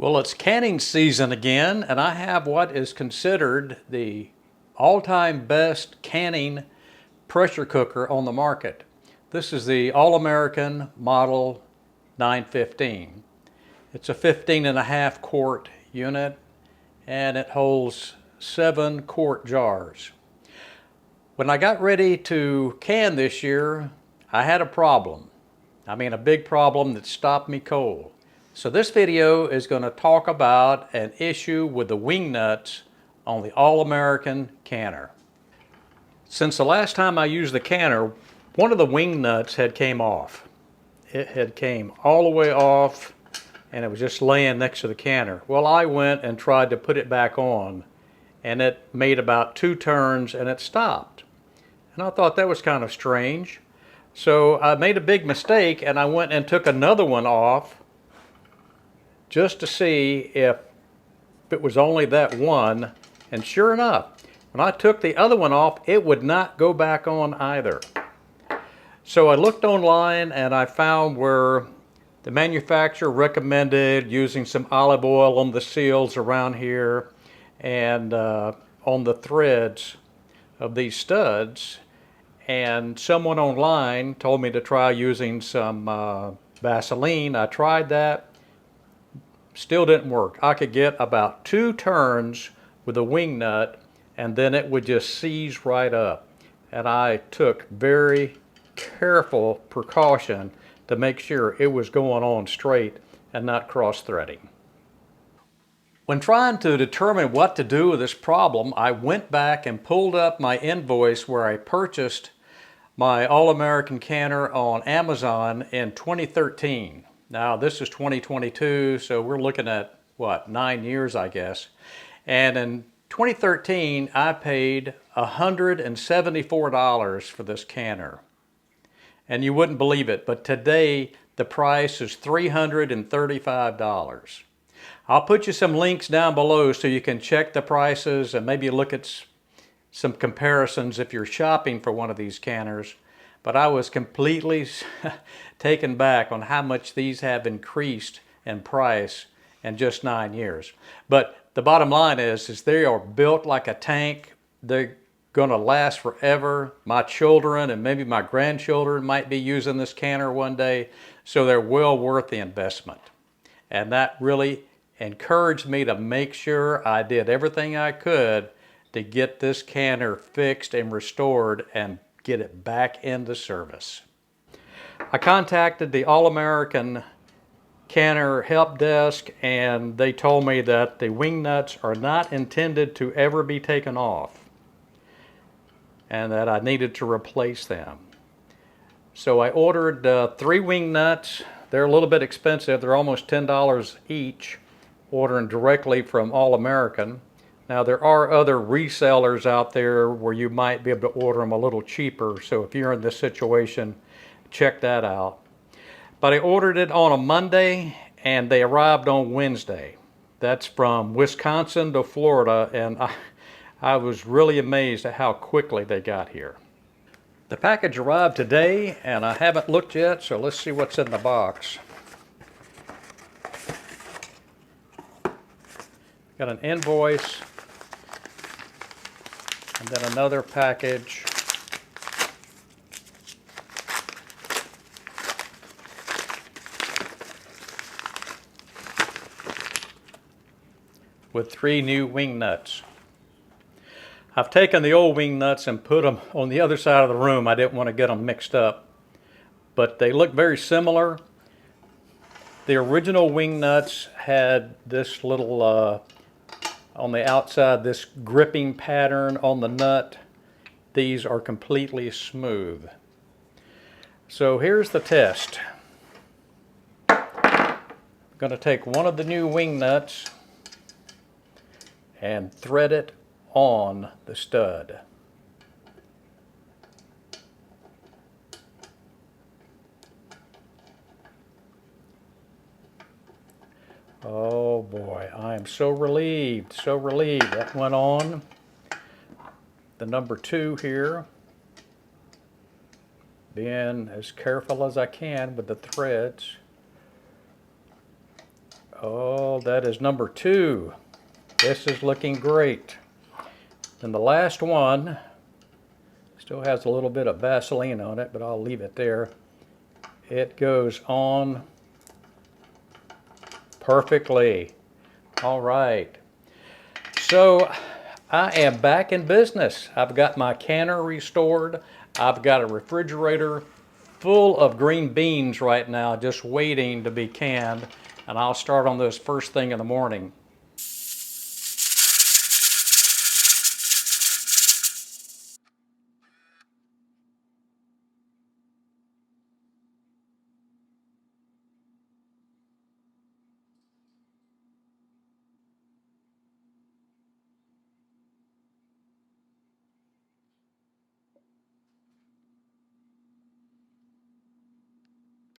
Well, it's canning season again, and I have what is considered the all-time best canning pressure cooker on the market. This is the All-American Model 915. It's a 15.5 quart unit, and it holds 7 quart jars. When I got ready to can this year, I had a problem. I mean, a big problem that stopped me cold. So this video is going to talk about an issue with the wing nuts on the All-American canner. Since the last time I used the canner, one of the wing nuts had came off. It had came all the way off and it was just laying next to the canner. Well, I went and tried to put it back on and it made about 2 turns and it stopped. And I thought that was kind of strange. So I made a big mistake and I went and took another one off just to see if it was only that one, and sure enough, when I took the other one off, it would not go back on either. So I looked online and I found where the manufacturer recommended using some olive oil on the seals around here and on the threads of these studs, and someone online told me to try using some Vaseline. I tried that. Still didn't work. I could get about 2 turns with a wing nut and then it would just seize right up. And I took very careful precaution to make sure it was going on straight and not cross-threading. When trying to determine what to do with this problem, I went back and pulled up my invoice where I purchased my All-American canner on Amazon in 2013. Now this is 2022, so we're looking at, what, 9 years, I guess. And in 2013, I paid $174 for this canner. And you wouldn't believe it, but today the price is $335. I'll put you some links down below so you can check the prices and maybe look at some comparisons if you're shopping for one of these canners. But I was completely taken back on how much these have increased in price in just 9 years. But the bottom line is they are built like a tank. They're going to last forever. My children and maybe my grandchildren might be using this canner one day, so they're well worth the investment. And that really encouraged me to make sure I did everything I could to get this canner fixed and restored and get it back into service. I contacted the All-American canner help desk and they told me that the wing nuts are not intended to ever be taken off and that I needed to replace them. So I ordered 3 wing nuts. They're a little bit expensive. They're almost $10 each, ordering directly from All-American. Now there are other resellers out there where you might be able to order them a little cheaper, so if you're in this situation, check that out. But I ordered it on a Monday and they arrived on Wednesday. That's from Wisconsin to Florida, and I was really amazed at how quickly they got here. The package arrived today and I haven't looked yet, so let's see what's in the box. Got an invoice and then another package. With 3 new wing nuts. I've taken the old wing nuts and put them on the other side of the room. I didn't want to get them mixed up, but they look very similar. The original wing nuts had this little on the outside, this gripping pattern on the nut. These are completely smooth. So here's the test. I'm going to take one of the new wing nuts and thread it on the stud. Oh boy, I am so relieved, so relieved. That went on. The number 2 here. Being as careful as I can with the threads. Oh, that is number 2. This is looking great. And the last one still has a little bit of Vaseline on it, but I'll leave it there. It goes on perfectly. All right. So I am back in business. I've got my canner restored. I've got a refrigerator full of green beans right now, just waiting to be canned. And I'll start on those first thing in the morning.